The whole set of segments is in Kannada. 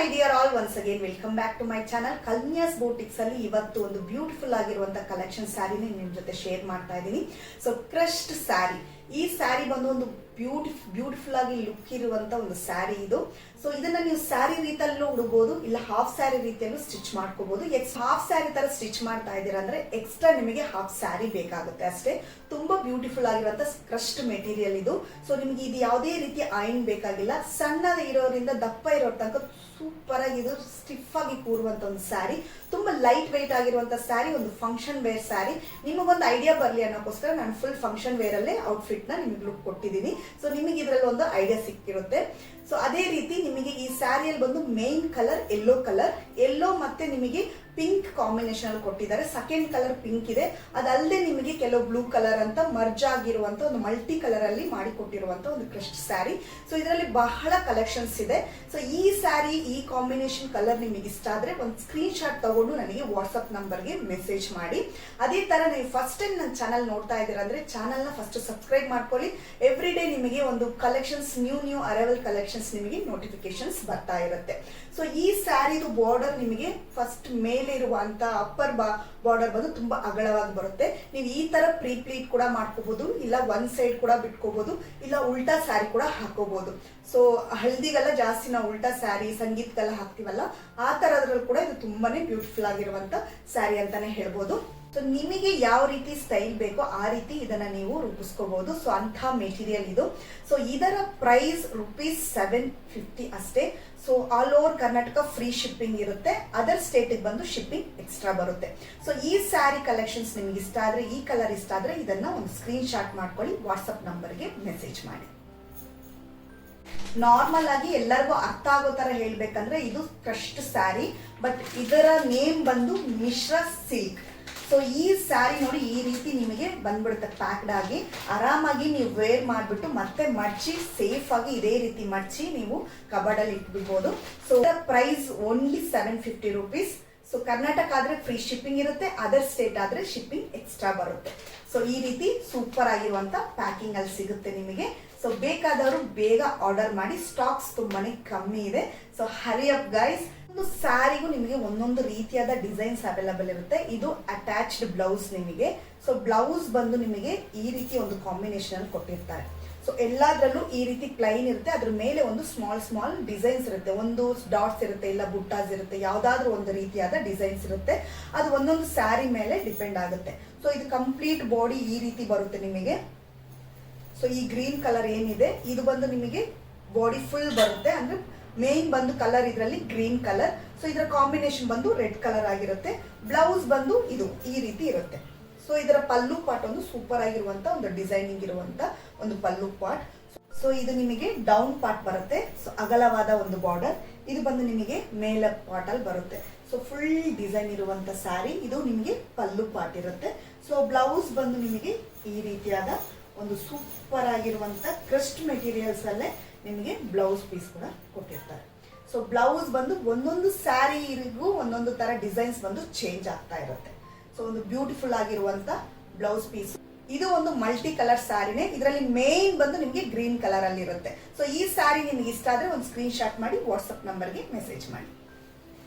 My dear all, once again welcome back to my channel. Kalyas boutiques ಅಲ್ಲಿ ಇವತ್ತು ಒಂದು ಬ್ಯೂಟಿಫುಲ್ ಆಗಿರುವಂತಹ ಕಲೆಕ್ಷನ್ ಸ್ಯಾರಿನ ನಿಮ್ ಜೊತೆ ಶೇರ್ ಮಾಡ್ತಾ ಇದ್ದೀನಿ. ಸೊ ಕ್ರಶ್ಡ್ ಸ್ಯಾರಿ, ಈ ಸ್ಯಾರಿ ಬಂದು ಒಂದು ಬ್ಯೂಟಿಫುಲ್ ಆಗಿ ಲುಕ್ ಇರುವಂತ ಒಂದು ಸ್ಯಾರಿ ಇದು. ಸೊ ಇದನ್ನ ನೀವು ಸ್ಯಾರಿ ರೀತಿಯಲ್ಲೂ ಉಡಬಹುದು, ಇಲ್ಲ ಹಾಫ್ ಸ್ಯಾರಿ ರೀತಿಯಲ್ಲೂ ಸ್ಟಿಚ್ ಮಾಡ್ಕೋಬಹುದು. ಹಾಫ್ ಸ್ಯಾರಿ ತರ ಸ್ಟಿಚ್ ಮಾಡ್ತಾ ಇದ್ದೀರಾ ಅಂದ್ರೆ ಎಕ್ಸ್ಟ್ರಾ ನಿಮಗೆ ಹಾಫ್ ಸ್ಯಾರಿ ಬೇಕಾಗುತ್ತೆ ಅಷ್ಟೇ. ತುಂಬಾ ಬ್ಯೂಟಿಫುಲ್ ಆಗಿರುವಂತ ಕ್ರಶ್ಡ್ ಮೆಟೀರಿಯಲ್ ಇದು. ಸೊ ನಿಮ್ಗೆ ಇದು ಯಾವುದೇ ರೀತಿಯ ಐನ್ ಬೇಕಾಗಿಲ್ಲ. ಸಣ್ಣ ಇರೋದ್ರಿಂದ ದಪ್ಪ ಇರೋ ತನಕ ಸೂಪರ್ ಆಗಿ ಇದು ಸ್ಟಿಫ್ ಆಗಿ ಕೂರುವಂತ ಒಂದು ಸ್ಯಾರಿ. ತುಂಬಾ ಲೈಟ್ ವೆಯ್ಟ್ ಆಗಿರುವಂತ ಸ್ಯಾರಿ, ಒಂದು ಫಂಕ್ಷನ್ ವೇರ್ ಸ್ಯಾರಿ. ನಿಮಗೊಂದು ಐಡಿಯಾ ಬರ್ಲಿ ಅನ್ನೋಕ್ಕೋಸ್ಕರ ನಾನು ಫುಲ್ ಫಂಕ್ಷನ್ ವೇರ್ ಅಲ್ಲೇ ಔಟ್ಫಿಟ್ ನ ನಿಮಗೆ ಲುಕ್ ಕೊಟ್ಟಿದ್ದೀನಿ. ಸೊ ನಿಮಗೆ ಇದರಲ್ಲಿ ಒಂದು ಐಡಿಯಾ ಸಿಕ್ಕಿರುತ್ತೆ. ಸೊ ಅದೇ ರೀತಿ ನಿಮಗೆ ಈ ಸ್ಯಾರಿಯಲ್ಲಿ ಬಂದು ಮೇನ್ ಕಲರ್ ಯೆಲ್ಲೋ ಮತ್ತೆ ನಿಮಗೆ ಪಿಂಕ್ ಕಾಂಬಿನೇಷನ್ ಅಲ್ಲಿ ಕೊಟ್ಟಿದ್ದಾರೆ. ಸೆಕೆಂಡ್ ಕಲರ್ ಪಿಂಕ್ ಇದೆ, ಅದಲ್ಲದೆ ನಿಮಗೆ ಕೆಲವು ಬ್ಲೂ ಕಲರ್ ಅಂತ ಮರ್ಜ್ ಆಗಿರುವಂತ ಒಂದು ಮಲ್ಟಿ ಕಲರ್ ಅಲ್ಲಿ ಮಾಡಿ ಕೊಟ್ಟಿರುವಂತ ಒಂದು ಕ್ರಶ್ಡ್ ಸ್ಯಾರಿ. ಸೊ ಇದರಲ್ಲಿ ಬಹಳ ಕಲೆಕ್ಷನ್ಸ್ ಇದೆ. ಸೊ ಈ ಸ್ಯಾರಿ, ಈ ಕಾಂಬಿನೇಷನ್ ಕಲರ್ ನಿಮಗೆ ಇಷ್ಟ ಆದ್ರೆ ಒಂದು ಸ್ಕ್ರೀನ್ ಶಾಟ್ ತಗೊಂಡು ನನಗೆ ವಾಟ್ಸ್ಆಪ್ ನಂಬರ್ಗೆ ಮೆಸೇಜ್ ಮಾಡಿ. ಅದೇ ತರ ನೀವು ಫಸ್ಟ್ ಟೈಮ್ ನನ್ನ ಚಾನಲ್ ನೋಡ್ತಾ ಇದ್ದೀರಾ ಅಂದ್ರೆ ಚಾನಲ್ ನ ಫಸ್ಟ್ ಸಬ್ಸ್ಕ್ರೈಬ್ ಮಾಡ್ಕೊಳ್ಳಿ. ಎವ್ರಿ ಡೇ ನಿಮಗೆ ಒಂದು ಕಲೆಕ್ಷನ್ಸ್, ನ್ಯೂ ಅರೈವಲ್ ಕಲೆಕ್ಷನ್ಸ್ ನಿಮಗೆ ನೋಟಿಫಿಕೇಶನ್ಸ್ ಬರ್ತಾ ಇರುತ್ತೆ. ಸೊ ಈ ಸ್ಯಾರಿದು ಬಾರ್ಡರ್ ನಿಮಗೆ ಫಸ್ಟ್ ಮೇಲೆ ಇರುವಂತ ಅಪ್ಪರ್ ಬಾರ್ಡರ್ ಬಂದು ತುಂಬಾ ಅಗಲವಾಗಿ ಬರುತ್ತೆ. ನೀವು ಈ ತರ ಪ್ಲೀಟ್ ಕೂಡ ಮಾಡ್ಕೋಬಹುದು, ಇಲ್ಲ ಒನ್ ಸೈಡ್ ಕೂಡ ಬಿಟ್ಕೋಬಹುದು, ಇಲ್ಲ ಉಲ್ಟಾ ಸ್ಯಾರಿ ಕೂಡ ಹಾಕೋಬಹುದು. ಸೊ ಹಲ್ದಿಗೆಲ್ಲ ಜಾಸ್ತಿ ನಾವು ಉಲ್ಟಾ ಸ್ಯಾರಿ, ಸಂಗೀತಕ್ಕೆಲ್ಲ ಹಾಕ್ತಿವಲ್ಲ, ಆ ತರದ್ರಲ್ಲಿ ಕೂಡ ಇದು ತುಂಬಾನೇ ಬ್ಯೂಟಿಫುಲ್ ಆಗಿರುವಂತ ಸ್ಯಾರಿ ಅಂತಾನೆ ಹೇಳ್ಬೋದು. ಸೊ ನಿಮಗೆ ಯಾವ ರೀತಿ ಸ್ಟೈಲ್ ಬೇಕೋ ಆ ರೀತಿ ಇದನ್ನ ನೀವು ರೂಪಿಸ್ಕೋಬಹುದು. ಸೊ ಅಂತ ಮೆಟೀರಿಯಲ್ ಇದು. ಸೊ ಇದರ ಪ್ರೈಸ್ ₹750 ಅಷ್ಟೇ. So all over Karnataka free shipping ಇರುತ್ತೆ. ಅದರ್ ಸ್ಟೇಟ್ ಬಂದು ಶಿಪ್ಪಿಂಗ್ ಎಕ್ಸ್ಟ್ರಾ ಬರುತ್ತೆ. ಸೊ ಈ ಸ್ಯಾರಿ ಕಲೆಕ್ಷನ್ಸ್ ನಿಮ್ಗೆ ಇಷ್ಟ ಆದ್ರೆ, ಈ ಕಲರ್ ಇಷ್ಟ ಆದ್ರೆ ಇದನ್ನ ಒಂದು ಸ್ಕ್ರೀನ್ ಶಾಟ್ ಮಾಡ್ಕೊಳ್ಳಿ, ವಾಟ್ಸ್ಆಪ್ ನಂಬರ್ಗೆ ಮೆಸೇಜ್ ಮಾಡಿ. ನಾರ್ಮಲ್ ಆಗಿ ಎಲ್ಲರಿಗೂ ಅರ್ಥ ಆಗೋ ತರ ಹೇಳ್ಬೇಕಂದ್ರೆ ಇದು ಕ್ರಶ್ಡ್ ಸ್ಯಾರಿ, ಬಟ್ ಇದರ ನೇಮ್ ಬಂದು ಮಿಶ್ರ ಸಿಲ್ಕ್. ಸೊ ಈ ಸ್ಯಾರಿ ನೋಡಿ ಈ ರೀತಿ ನಿಮಗೆ ಬಂದ್ಬಿಡುತ್ತೆ ಪ್ಯಾಕ್ಡ್ ಆಗಿ. ಆರಾಮಾಗಿ ನೀವು ವೇರ್ ಮಾಡಿಬಿಟ್ಟು ಮತ್ತೆ ಮಡ್ಚಿ ಸೇಫ್ ಆಗಿ ಇದೇ ರೀತಿ ಮಡ್ಚಿ ನೀವು ಕಬರ್ಡ್ ಅಲ್ಲಿ ಇಟ್ಬಿಡ್ಬೋದು. So price only ₹750. So Karnataka ಆದ್ರೆ ಫ್ರೀ ಶಿಪ್ಪಿಂಗ್ ಇರುತ್ತೆ, ಅದರ್ ಸ್ಟೇಟ್ ಆದ್ರೆ ಶಿಪ್ಪಿಂಗ್ ಎಕ್ಸ್ಟ್ರಾ ಬರುತ್ತೆ. ಸೊ ಈ ರೀತಿ ಸೂಪರ್ ಆಗಿರುವಂತ ಪ್ಯಾಕಿಂಗ್ ಅಲ್ಲಿ ಸಿಗುತ್ತೆ ನಿಮಗೆ. ಸೊ ಬೇಕಾದವರು ಬೇಗ ಆರ್ಡರ್ ಮಾಡಿ, ಸ್ಟಾಕ್ಸ್ ತುಂಬಾನೇ ಕಮ್ಮಿ ಇದೆ. So hurry up guys. ಒಂದು ಸ್ಯಾರಿಗೂ ನಿಮಗೆ ಒಂದೊಂದು ರೀತಿಯಾದ ಡಿಸೈನ್ಸ್ ಅವೈಲಬಲ್ ಇರುತ್ತೆ. ಇದು ಅಟ್ಯಾಚ್ಡ್ ಬ್ಲೌಸ್ ನಿಮಗೆ. ಸೊ ಬ್ಲೌಸ್ ಬಂದು ನಿಮಗೆ ಈ ರೀತಿ ಒಂದು ಕಾಂಬಿನೇಷನ್ ಅಲ್ಲಿ ಕೊಟ್ಟಿರ್ತಾರೆ. ಸೊ ಎಲ್ಲಾದ್ರಲ್ಲೂ ಈ ರೀತಿ ಪ್ಲೈನ್ ಇರುತ್ತೆ, ಅದ್ರ ಮೇಲೆ ಒಂದು ಸ್ಮಾಲ್ ಡಿಸೈನ್ಸ್ ಇರುತ್ತೆ. ಒಂದು ಡಾಟ್ಸ್ ಇರುತ್ತೆ, ಇಲ್ಲ ಬುಟ್ಟಾಸ್ ಇರುತ್ತೆ, ಯಾವ್ದಾದ್ರು ಒಂದು ರೀತಿಯಾದ ಡಿಸೈನ್ಸ್ ಇರುತ್ತೆ. ಅದು ಒಂದೊಂದು ಸ್ಯಾರಿ ಮೇಲೆ ಡಿಪೆಂಡ್ ಆಗುತ್ತೆ. ಸೊ ಇದು ಕಂಪ್ಲೀಟ್ ಬಾಡಿ ಈ ರೀತಿ ಬರುತ್ತೆ ನಿಮಗೆ. ಸೊ ಈ ಗ್ರೀನ್ ಕಲರ್ ಏನಿದೆ ಇದು ಬಂದು ನಿಮಗೆ ಬಾಡಿ ಫುಲ್ ಬರುತ್ತೆ. ಅಂದ್ರೆ ಮೇನ್ ಬಂದು ಕಲರ್ ಇದರಲ್ಲಿ ಗ್ರೀನ್ ಕಲರ್. ಸೊ ಇದರ ಕಾಂಬಿನೇಷನ್ ಬಂದು ರೆಡ್ ಕಲರ್ ಆಗಿರುತ್ತೆ. ಬ್ಲೌಸ್ ಬಂದು ಇದು ಈ ರೀತಿ ಇರುತ್ತೆ. ಸೊ ಇದರ ಪಲ್ಲು ಪಾರ್ಟ್ ಒಂದು ಸೂಪರ್ ಆಗಿರುವಂತ ಒಂದು ಡಿಸೈನಿಂಗ್ ಇರುವಂತ ಒಂದು ಪಲ್ಲು ಪಾರ್ಟ್. ಸೊ ಇದು ನಿಮಗೆ ಡೌನ್ ಪಾರ್ಟ್ ಬರುತ್ತೆ. ಸೊ ಅಗಲವಾದ ಒಂದು ಬಾರ್ಡರ್. ಇದು ಬಂದು ನಿಮಗೆ ಮೇಲ ಪಾರ್ಟ್ ಅಲ್ಲಿ ಬರುತ್ತೆ. ಸೊ ಫುಲ್ ಡಿಸೈನ್ ಇರುವಂತ ಸ್ಯಾರಿ. ಇದು ನಿಮಗೆ ಪಲ್ಲು ಪಾರ್ಟ್ ಇರುತ್ತೆ. ಸೊ ಬ್ಲೌಸ್ ಬಂದು ನಿಮಗೆ ಈ ರೀತಿಯಾದ ಒಂದು ಸೂಪರ್ ಆಗಿರುವಂತ ಕ್ರಸ್ಟ್ ಮೆಟೀರಿಯಲ್ಸ್ ಅಲ್ಲೇ ನಿಮಗೆ ಬ್ಲೌಸ್ ಪೀಸ್ ಕೂಡ ಕೊಟ್ಟಿರ್ತಾರೆ. ಸೊ ಬ್ಲೌಸ್ ಬಂದು ಒಂದೊಂದು ಸ್ಯಾರಿಗೂ ಒಂದೊಂದು ತರ ಡಿಸೈನ್ಸ್ ಬಂದು ಚೇಂಜ್ ಆಗ್ತಾ ಇರುತ್ತೆ. ಸೊ ಒಂದು ಬ್ಯೂಟಿಫುಲ್ ಆಗಿರುವಂತ ಬ್ಲೌಸ್ ಪೀಸ್. ಇದು ಒಂದು ಮಲ್ಟಿ ಕಲರ್ ಸ್ಯಾರಿನೇ. ಇದರಲ್ಲಿ ಮೇನ್ ಬಂದು ನಿಮಗೆ ಗ್ರೀನ್ ಕಲರ್ ಅಲ್ಲಿ ಇರುತ್ತೆ. ಸೊ ಈ ಸ್ಯಾರಿ ನಿಮ್ಗೆ ಇಷ್ಟ ಆದ್ರೆ ಒಂದು ಸ್ಕ್ರೀನ್ ಶಾಟ್ ಮಾಡಿ ವಾಟ್ಸ್ಆಪ್ ನಂಬರ್ಗೆ ಮೆಸೇಜ್ ಮಾಡಿ.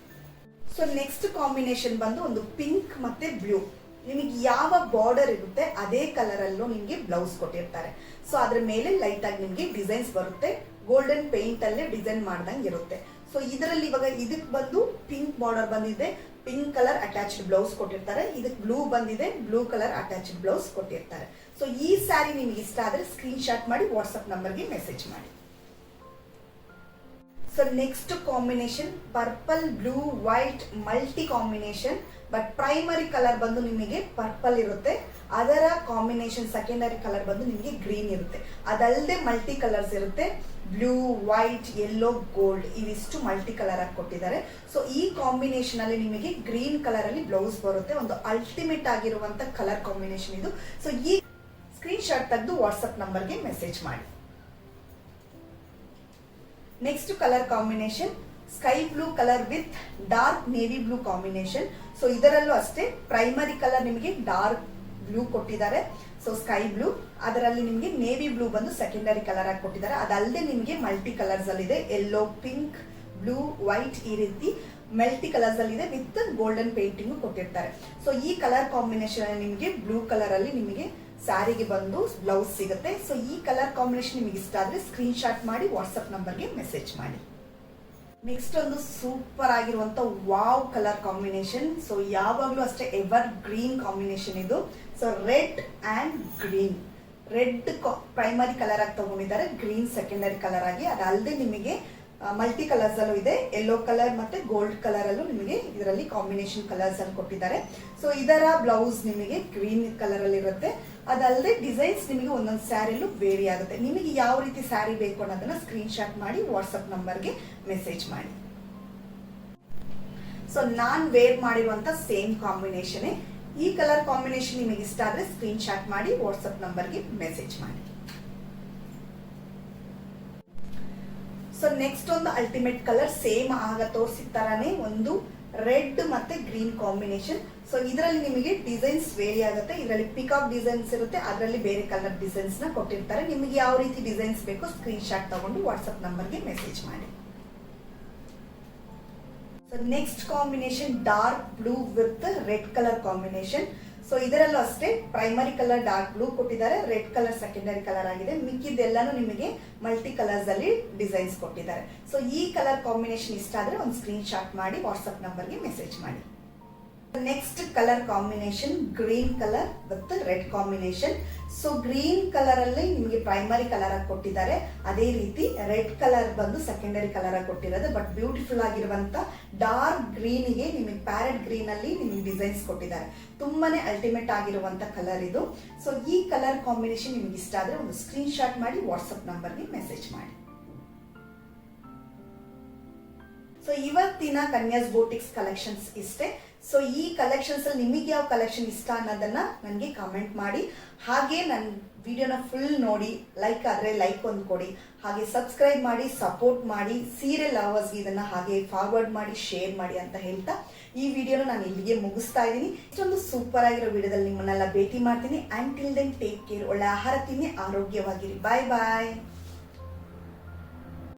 ಸೊ ನೆಕ್ಸ್ಟ್ ಕಾಂಬಿನೇಷನ್ ಬಂದು ಒಂದು ಪಿಂಕ್ ಮತ್ತೆ ಬ್ಲೂ. ನಿಮಗೆ ಯಾವ ಬಾರ್ಡರ್ ಇರುತ್ತೆ ಅದೇ ಕಲರ್ ಅಲ್ಲೂ ನಿಮಗೆ ಬ್ಲೌಸ್ ಕೊಟ್ಟಿರ್ತಾರೆ. ಸೊ ಅದ್ರ ಮೇಲೆ ಲೈಟ್ ಆಗಿ ನಿಮಗೆ ಡಿಸೈನ್ಸ್ ಬರುತ್ತೆ. ಗೋಲ್ಡನ್ ಪೇಂಟ್ ಅಲ್ಲೇ ಡಿಸೈನ್ ಮಾಡ್ದಂಗೆ ಇರುತ್ತೆ. ಸೊ ಇದರಲ್ಲಿ ಇವಾಗ ಇದಕ್ಕೆ ಬಂದು ಪಿಂಕ್ ಬಾರ್ಡರ್ ಬಂದಿದೆ, ಪಿಂಕ್ ಕಲರ್ ಅಟ್ಯಾಚ್ಡ್ ಬ್ಲೌಸ್ ಕೊಟ್ಟಿರ್ತಾರೆ. ಇದಕ್ಕೆ ಬ್ಲೂ ಬಂದಿದೆ, ಬ್ಲೂ ಕಲರ್ ಅಟ್ಯಾಚ್ಡ್ ಬ್ಲೌಸ್ ಕೊಟ್ಟಿರ್ತಾರೆ. ಸೊ ಈ ಸ್ಯಾರಿ ನಿಮಗೆ ಇಷ್ಟ ಆದ್ರೆ ಸ್ಕ್ರೀನ್ ಶಾಟ್ ಮಾಡಿ ವಾಟ್ಸ್ಆಪ್ ನಂಬರ್ಗೆ ಮೆಸೇಜ್ ಮಾಡಿ. So next combination purple blue white multi combination. But primary colour ಬಂದು ನಿಮಗೆ ಪರ್ಪಲ್ ಇರುತ್ತೆ. ಅದರ ಕಾಂಬಿನೇಷನ್ ಸೆಕೆಂಡರಿ ಕಲರ್ ಬಂದು ನಿಮಗೆ ಗ್ರೀನ್ ಇರುತ್ತೆ. ಅದಲ್ಲದೆ ಮಲ್ಟಿ ಕಲರ್ಸ್ ಇರುತ್ತೆ. ಬ್ಲೂ, ವೈಟ್, ಯೆಲ್ಲೋ, ಗೋಲ್ಡ್ ಇವಿಷ್ಟು ಮಲ್ಟಿ ಕಲರ್ ಆಗಿ ಕೊಟ್ಟಿದ್ದಾರೆ. ಸೊ ಈ ಕಾಂಬಿನೇಷನ್ ಅಲ್ಲಿ ನಿಮಗೆ ಗ್ರೀನ್ ಕಲರ್ ಅಲ್ಲಿ ಬ್ಲೌಸ್ ಬರುತ್ತೆ. ಒಂದು ಅಲ್ಟಿಮೇಟ್ ಆಗಿರುವಂತ ಕಲರ್ ಕಾಂಬಿನೇಷನ್ ಇದು. ಸೊ ಈ ಸ್ಕ್ರೀನ್ ಶಾಟ್ ತೆಗೆದು ವಾಟ್ಸ್ಆಪ್ ನಂಬರ್ಗೆ ಮೆಸೇಜ್ ಮಾಡಿ. Next colour combination sky blue colour with dark navy blue combination. So ಇದರಲ್ಲೂ ಅಷ್ಟೇ ಪ್ರೈಮರಿ ಕಲರ್ ನಿಮಗೆ ಡಾರ್ಕ್ ಬ್ಲೂ ಕೊಟ್ಟಿದ್ದಾರೆ. ಸೊ ಸ್ಕೈ ಬ್ಲೂ, ಅದರಲ್ಲಿ ನಿಮಗೆ ನೇವಿ ಬ್ಲೂ ಬಂದು ಸೆಕೆಂಡರಿ ಕಲರ್ ಆಗಿ ಕೊಟ್ಟಿದ್ದಾರೆ. ಅದಲ್ಲದೆ ನಿಮಗೆ ಮಲ್ಟಿ ಕಲರ್ಸ್ ಅಲ್ಲಿ ಇದೆ. ಯೆಲ್ಲೋ, ಪಿಂಕ್, ಬ್ಲೂ ವೈಟ್ ಈ ರೀತಿ ಮಲ್ಟಿ ಕಲರ್ಸ್ ಅಲ್ಲಿ ಇದೆ ವಿತ್ ಗೋಲ್ಡನ್ ಪೇಂಟಿಂಗ್ ಕೊಟ್ಟಿರ್ತಾರೆ. ಸೊ ಈ ಕಲರ್ ಕಾಂಬಿನೇಷನ್ ನಿಮಗೆ ಬ್ಲೂ ಕಲರ್ ಅಲ್ಲಿ ನಿಮಗೆ ಸ್ಯಾರಿಗೆ ಬಂದು ಬ್ಲೌಸ್ ಸಿಗುತ್ತೆ. ಸೊ ಈ ಕಲರ್ ಕಾಂಬಿನೇಷನ್ ನಿಮಗೆ ಇಷ್ಟ ಆದ್ರೆ ಸ್ಕ್ರೀನ್ ಶಾಟ್ ಮಾಡಿ ವಾಟ್ಸ್ಆಪ್ ನಂಬರ್ಗೆ ಮೆಸೇಜ್ ಮಾಡಿ. ನೆಕ್ಸ್ಟ್ ಒಂದು ಸೂಪರ್ ಆಗಿರುವಂತ ವಾವ್ ಕಲರ್ ಕಾಂಬಿನೇಷನ್. ಸೊ ಯಾವಾಗ್ಲೂ ಅಷ್ಟೇ ಎವರ್ ಗ್ರೀನ್ ಕಾಂಬಿನೇಷನ್ ಇದು. So red and green, red primary colour ಆಗಿ ತಗೊಂಡಿದ್ದಾರೆ, ಗ್ರೀನ್ ಸೆಕೆಂಡರಿ ಕಲರ್ ಆಗಿ. ಅದಲ್ಲದೆ ನಿಮಗೆ ಮಲ್ಟಿ ಕಲರ್ಸ್ ಅಲ್ಲೂ ಇದೆ, ಯೆಲ್ಲೋ ಕಲರ್ ಮತ್ತೆ ಗೋಲ್ಡ್ ಕಲರ್ ಅಲ್ಲೂ ನಿಮಗೆ ಇದರಲ್ಲಿ ಕಾಂಬಿನೇಷನ್ ಕಲರ್ಸ್ ಅಲ್ಲಿ ಕೊಟ್ಟಿದ್ದಾರೆ. ಸೊ ಇದರ ಬ್ಲೌಸ್ ನಿಮಗೆ ಗ್ರೀನ್ ಕಲರ್ ಅಲ್ಲಿ ಇರುತ್ತೆ. ಅದಲ್ಲದೆ ಡಿಸೈನ್ಸ್ ನಿಮಗೆ ಒಂದೊಂದು ಸ್ಯಾರಿಲೂ ವೇರಿ ಆಗುತ್ತೆ. ನಿಮಗೆ ಯಾವ ರೀತಿ ಸ್ಯಾರಿ ಬೇಕು ಅನ್ನೋದನ್ನ ಸ್ಕ್ರೀನ್ ಶಾಟ್ ಮಾಡಿ ವಾಟ್ಸ್ಆಪ್ ನಂಬರ್ಗೆ ಮೆಸೇಜ್ ಮಾಡಿ. ಸೊ ನಾನ್ ವೇರ್ ಮಾಡಿರುವಂತ ಸೇಮ್ ಕಾಂಬಿನೇಷನ್. ಈ ಕಲರ್ ಕಾಂಬಿನೇಷನ್ ನಿಮಗೆ ಇಷ್ಟ ಆದ್ರೆ ಸ್ಕ್ರೀನ್ ಶಾಟ್ ಮಾಡಿ ವಾಟ್ಸ್ಆಪ್ ನಂಬರ್ಗೆ ಮೆಸೇಜ್ ಮಾಡಿ. ಸೊ ನೆಕ್ಸ್ಟ್ ಒಂದು ಅಲ್ಟಿಮೇಟ್ ಕಲರ್, ಸೇಮ್ ಆಗ ತೋರಿಸಿದ ತರಾನೇ ಒಂದು ರೆಡ್ ಮತ್ತೆ ಗ್ರೀನ್ ಕಾಂಬಿನೇಷನ್. ಸೊ ಇದರಲ್ಲಿ ನಿಮಗೆ ಡಿಸೈನ್ಸ್ ವೇರಿ ಆಗುತ್ತೆ. ಇದರಲ್ಲಿ ಪಿಕಾಕ್ ಡಿಸೈನ್ಸ್ ಇರುತ್ತೆ, ಅದರಲ್ಲಿ ಬೇರೆ ಕಲರ್ ಡಿಸೈನ್ಸ್ ನ ಕೊಟ್ಟಿರ್ತಾರೆ. ನಿಮಗೆ ಯಾವ ರೀತಿ ಡಿಸೈನ್ಸ್ ಬೇಕೋ ಸ್ಕ್ರೀನ್ ಶಾಟ್ ತಗೊಂಡು ವಾಟ್ಸ್ಆಪ್ ನಂಬರ್ಗೆ ಮೆಸೇಜ್ ಮಾಡಿ. So next combination dark blue with red colour combination. So ಇದರಲ್ಲೂ ಅಷ್ಟೇ ಪ್ರೈಮರಿ ಕಲರ್ ಡಾರ್ಕ್ ಬ್ಲೂ ಕೊಟ್ಟಿದ್ದಾರೆ, ರೆಡ್ ಕಲರ್ ಸೆಕೆಂಡರಿ ಕಲರ್ ಆಗಿದೆ. ಮಿಕ್ಕಿದ್ದೆಲ್ಲಾನು ನಿಮಗೆ ಮಲ್ಟಿ ಕಲರ್ಸ್ ಅಲ್ಲಿ ಡಿಸೈನ್ಸ್ ಕೊಟ್ಟಿದ್ದಾರೆ. ಸೊ ಈ ಕಲರ್ ಕಾಂಬಿನೇಷನ್ ಇಷ್ಟ ಆದ್ರೆ ಒಂದು ಸ್ಕ್ರೀನ್ ಶಾಟ್ ಮಾಡಿ ವಾಟ್ಸ್ಆಪ್ ನಂಬರ್ಗೆ ಮೆಸೇಜ್ ಮಾಡಿ. Next colour combination green colour with red combination. So green colour ಅಲ್ಲಿ ನಿಮಗೆ ಪ್ರೈಮರಿ ಕಲರ್ ಆಗಿ ಕೊಟ್ಟಿದ್ದಾರೆ, ಅದೇ ರೀತಿ ರೆಡ್ ಕಲರ್ ಬಂದು ಸೆಕೆಂಡರಿ ಕಲರ್ ಆಗಿ ಕೊಟ್ಟಿರೋದು. ಬಟ್ ಬ್ಯೂಟಿಫುಲ್ ಆಗಿರುವಂತ ಡಾರ್ಕ್ ಗ್ರೀನ್ ಗೆ ನಿಮಗೆ ಪ್ಯಾರೆಟ್ ಗ್ರೀನ್ ಅಲ್ಲಿ ನಿಮಗೆ ಡಿಸೈನ್ಸ್ ಕೊಟ್ಟಿದ್ದಾರೆ. ತುಂಬಾನೇ ಅಲ್ಟಿಮೇಟ್ ಆಗಿರುವಂತ ಕಲರ್ ಇದು. ಸೊ ಈ ಕಲರ್ ಕಾಂಬಿನೇಷನ್ ನಿಮ್ಗೆ ಇಷ್ಟ ಆದ್ರೆ ಒಂದು ಸ್ಕ್ರೀನ್ ಶಾಟ್ ಮಾಡಿ ವಾಟ್ಸ್ಆಪ್ ನಂಬರ್ಗೆ ಮೆಸೇಜ್ ಮಾಡಿ. ಸೊ ಇವತ್ತಿನ ಕನ್ಯಾಸ್ ಬೋಟಿಕ್ಸ್ ಕಲೆಕ್ಷನ್ಸ್ ಇಷ್ಟೇ. ಸೊ ಈ ಕಲೆಕ್ಷನ್ಸ್ ಅಲ್ಲಿ ನಿಮಗೆ ಯಾವ ಕಲೆಕ್ಷನ್ ಇಷ್ಟ ಅನ್ನೋದನ್ನ ನನಗೆ ಕಾಮೆಂಟ್ ಮಾಡಿ. ಹಾಗೆ ನನ್ನ ವಿಡಿಯೋನ ಫುಲ್ ನೋಡಿ, ಲೈಕ್ ಆದ್ರೆ ಲೈಕ್ ಒಂದು ಕೊಡಿ, ಹಾಗೆ ಸಬ್ಸ್ಕ್ರೈಬ್ ಮಾಡಿ, ಸಪೋರ್ಟ್ ಮಾಡಿ. ಸೀರಿಯಲ್ ಲವರ್ಸ್ಗೆ ಇದನ್ನ ಹಾಗೆ ಫಾರ್ವರ್ಡ್ ಮಾಡಿ, ಶೇರ್ ಮಾಡಿ ಅಂತ ಹೇಳ್ತಾ ಈ ವಿಡಿಯೋನ ನಾನು ಇಲ್ಲಿಗೆ ಮುಗಿಸ್ತಾ ಇದ್ದೀನಿ. ಇಷ್ಟೊಂದು ಸೂಪರ್ ಆಗಿರೋ ವಿಡಿಯೋದಲ್ಲಿ ನಿಮ್ಮನ್ನೆಲ್ಲ ಭೇಟಿ ಮಾಡ್ತೀನಿ. Until then take care. ಒಳ್ಳೆ ಆಹಾರ ತಿನ್ನಿ, ಆರೋಗ್ಯವಾಗಿರಿ. ಬಾಯ್ ಬಾಯ್.